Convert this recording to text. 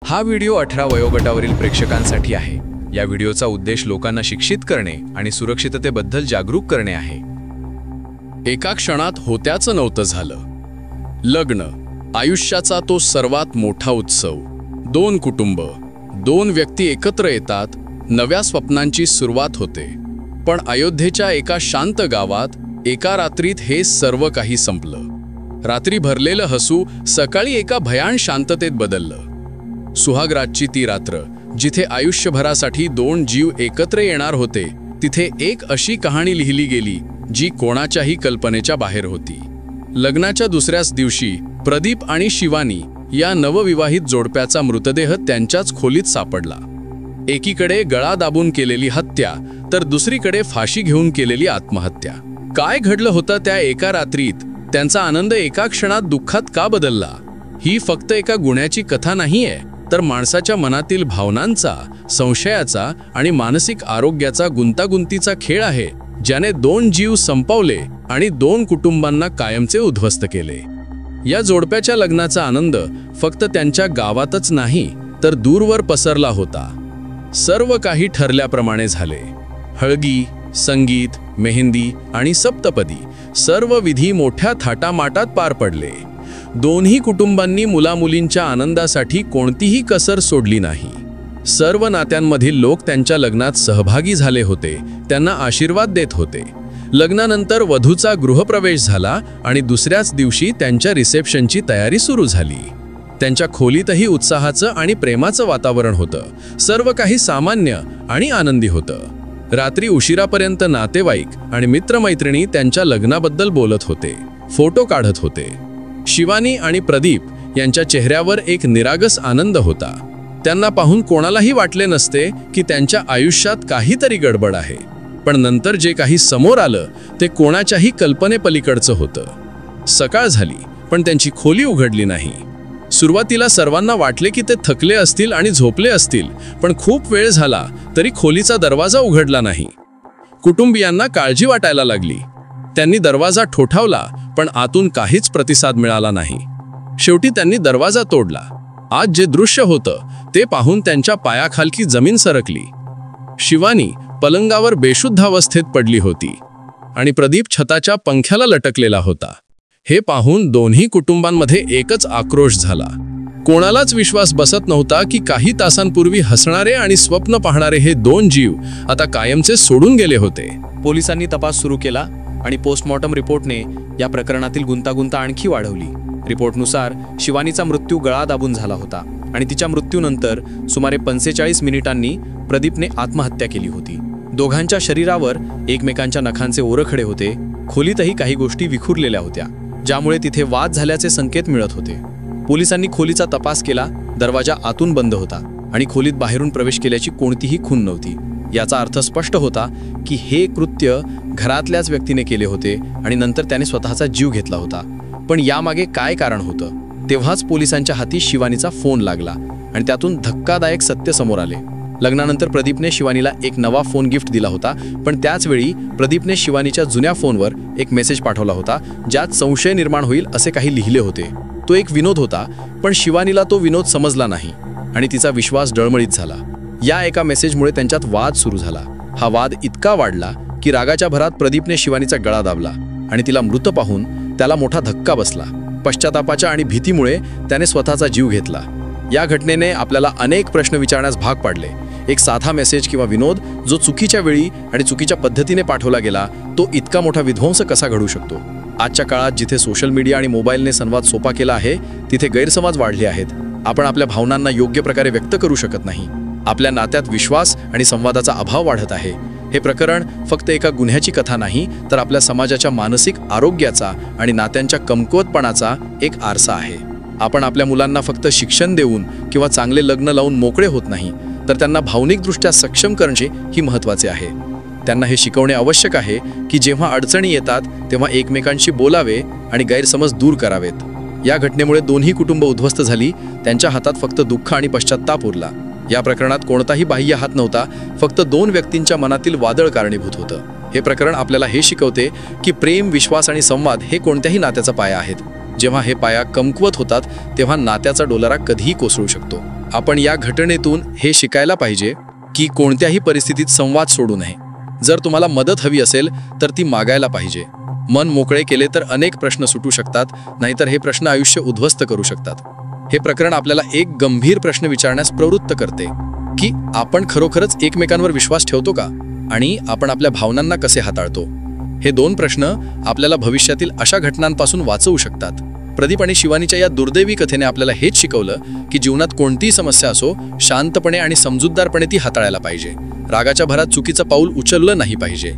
हा व्हिडिओ 18 वयोगटावरील प्रेक्षकांसाठी आहे। या व्हिडिओचा उद्देश लोकांना शिक्षित करणे आणि सुरक्षिततेबद्दल जागरूक करणे आहे। एका क्षणात होत्याचं नव्हतं झालं। लग्न, आयुष्याचा तो सर्वात मोठा उत्सव। दोन कुटुंब, दोन व्यक्ती एकत्र येतात, नव्या स्वप्नांची सुरुवात होते। पण अयोध्येच्या एका शांत गावात एका रात्रीत हे सर्व काही संपलं। रात्री भरलेलं हसू सकाळी एका भयान शांततेत बदललं। सुहागरातची ती रात्र, जिथे आयुष्यभरासाठी दोन जीव एकत्र येणार होते, तिथे एक अशी कहाणी लिहिली गेली जी कोणाच्याही कल्पनेच्या बाहेर होती। लग्नाच्या दुसऱ्याच दिवशी प्रदीप आणि शिवानी या नवविवाहित जोडप्याचा मृतदेह त्यांच्याच खोलीत सापडला। एकीकडे गळा दाबून केलेली हत्या, तर दुसरीकडे फाशी घेऊन केलेली आत्महत्या। काय घडलं होतं त्या एका रात्रीत? त्यांचा आनंद एका क्षणात दुःखात का बदलला? ही फक्त एका गुन्ह्याची कथा नाहीये, तर माणसाच्या मनातील भावनांचा, संशयाचा आणि मानसिक आरोग्याचा गुंतागुंतीचा खेळ आहे, ज्याने दोन जीव संपवले आणि दोन कुटुंबांना कायमचे उद्ध्वस्त केले। या जोडप्याच्या लग्नाचा आनंद फक्त त्यांच्या गावातच नाही, तर दूरवर पसरला होता। सर्व काही ठरल्याप्रमाणे झाले। हळदी, संगीत, मेहंदी आणि सप्तपदी सर्व विधी मोठ्या थाटामाटात पार पडले। दोन्ही कुटुंबांनी मुलामुलींच्या आनंदासाठी कोणतीही कसर सोडली नाही। सर्व नात्यांमधील लोक त्यांच्या लग्नात सहभागी झाले होते, त्यांना आशीर्वाद देत होते। लग्नानंतर वधूचा गृहप्रवेश झाला आणि दुसऱ्याच दिवशी त्यांच्या रिसेप्शनची तयारी सुरू झाली। त्यांच्या खोलीतही उत्साहाचं आणि प्रेमाचं वातावरण होतं। सर्व काही सामान्य आणि आनंदी होतं। रात्री उशिरापर्यंत नातेवाईक आणि मित्रमैत्रिणी त्यांच्या लग्नाबद्दल बोलत होते, फोटो काढत होते। शिवानी आणि प्रदीप यांच्या चेहऱ्यावर एक निरागस आनंद होता। त्यांना पाहून कोणालाही वाटले नसते की त्यांच्या आयुष्यात काहीतरी गडबड आहे। पण नंतर जे काही समोर आलं ते कोणाच्याही कल्पनेपलीकडचं होतं। सकाळ झाली, पण त्यांची खोली उघडली नाही। सुरुवातीला सर्वांना वाटले की ते थकले असतील आणि झोपले असतील, पण खूप वेळ झाला तरी खोलीचा दरवाजा उघडला नाही। कुटुंबियांना काळजी वाटायला लागली। त्यांनी दरवाजा ठोठावला, पण आतून काहीच प्रतिसाद मिळाला नाही। शेवटी त्यांनी दरवाजा तोडला। आज जे दृश्य होतं ते पाहून त्यांच्या पायाखालची जमीन सरकली। शिवानी पलंगावर बेशुद्ध अवस्थेत पडली होती आणि प्रदीप छताच्या पंख्याला लटकलेला होता। हे पाहून दोन्ही कुटुंबांमध्ये एकच आक्रोश झाला। कोणालाच विश्वास बसत नव्हता की काही तासांपूर्वी हसणारे आणि स्वप्न पाहणारे हे दोन जीव आता कायमचे सोडून गेले होते। पोलिसांनी तपास सुरू केला आणि पोस्टमॉर्टम रिपोर्टने या प्रकरणातील गुंतागुंत आणखी वाढवली। रिपोर्टनुसार शिवानीचा मृत्यू गळा दाबून झाला होता आणि तिच्या मृत्यूनंतर सुमारे 45 मिनिटांनी प्रदीपने आत्महत्या केली होती। दोघांच्या शरीरावर एकमेकांच्या नखांचे ओरखडे होते। खोलीतही काही गोष्टी विखुरलेल्या होत्या, ज्यामुळे तिथे वाद झाल्याचे संकेत मिळत होते। पोलिसांनी खोलीचा तपास केला। दरवाजा आतून बंद होता आणि खोलीत बाहेरून प्रवेश केल्याची कोणतीही खूण नव्हती। याचा अर्थ स्पष्ट होता की हे कृत्य घरातल्याच व्यक्तीने केले होते आणि नंतर त्याने स्वतःचा जीव घेतला होता। पण यामागे काय कारण होतं? तेव्हाच पोलिसांच्या हाती शिवानीचा फोन लागला आणि त्यातून धक्कादायक सत्य समोर आले। लग्नानंतर प्रदीपने शिवानीला एक नवा फोन गिफ्ट दिला होता, पण त्याच वेळी प्रदीपने शिवानीच्या जुन्या फोनवर एक मेसेज पाठवला होता, ज्यात संशय निर्माण होईल असे काही लिहिले होते। तो एक विनोद होता, पण शिवानीला तो विनोद समजला नाही आणि तिचा विश्वास डळमळीत झाला। या एका मेसेजमुळे त्यांच्यात वाद सुरू झाला। हा वाद इतका वाढला की रागाच्या भरात प्रदीपने शिवानीचा गळा दाबला आणि तिला मृत पाहून त्याला मोठा धक्का बसला। पश्चातापाच्या आणि भीतीमुळे त्याने स्वतःचा जीव घेतला। या घटनेने आपल्याला अनेक प्रश्न विचारण्यास भाग पाडले। एक साधा मेसेज किंवा विनोद जो चुकीच्या वेळी आणि चुकीच्या पद्धतीने पाठवला गेला, तो इतका मोठा विध्वंस कसा घडू शकतो? आजच्या काळात जिथे सोशल मीडिया आणि मोबाईलने संवाद सोपा केला आहे, तिथे गैरसमज वाढले आहेत। आपण आपल्या भावनांना योग्य प्रकारे व्यक्त करू शकत नाही। आपल्या नात्यात विश्वास आणि संवादाचा अभाव वाढत आहे। हे प्रकरण फक्त एका गुन्ह्याची कथा नाही, तर आपल्या समाजाच्या मानसिक आरोग्याचा आणि नात्यांच्या कमकुवतपणाचा एक आरसा आहे। आपण आपल्या मुलांना फक्त शिक्षण देऊन किंवा चांगले लग्न लावून मोकळे होत नाही, तर त्यांना भावनिकदृष्ट्या सक्षम करणे ही महत्त्वाचे आहे। त्यांना हे शिकवणे आवश्यक आहे की जेव्हा अडचणी येतात तेव्हा एकमेकांशी बोलावे आणि गैरसमज दूर करावेत। या घटनेमुळे दोन्ही कुटुंब उद्ध्वस्त झाली। त्यांच्या हातात फक्त दुःख आणि पश्चात्ताप उरला। या प्रकरणात कोणताही बाह्य हात नव्हता, फक्त दोन व्यक्तींच्या मनातील वादळ कारणीभूत होतं। हे प्रकरण आपल्याला हे शिकवते की प्रेम, विश्वास आणि संवाद हे कोणत्याही नात्याचा पाया आहेत। जेव्हा हे पाया कमकुवत होतात तेव्हा नात्याचा डोलारा कधीही कोसळू शकतो। आपण या घटनेतून हे शिकायला पाहिजे की कोणत्याही परिस्थितीत संवाद सोडू नये. जर तुम्हाला मदत हवी असेल तर ती मागायला पाहिजे. मन मोकळे केले तर अनेक प्रश्न सुटू शकतात, नाहीतर हे प्रश्न आयुष्य उद्ध्वस्त करू शकतात. हे प्रकरण आपल्याला एक गंभीर प्रश्न विचारण्यास प्रवृत्त करते की आपण खरोखरच एकमेकांवर विश्वास ठेवतो का आणि आपण आपल्या भावनांना कसे हाताळतो. हे 2 प्रश्न आपल्याला भविष्यातील अशा घटनांपासून वाचवू शकतात. प्रदीप आणि शिवानीच्या या दुर्दैवी कथेने आपल्याला हेच शिकवलं की जीवनात कोणतीही समस्या असो, शांतपणे आणि समजूतदारपणे ती हाताळायला पाहिजे. रागाच्या भरात चुकीचं पाऊल उचललं नाही पाहिजे.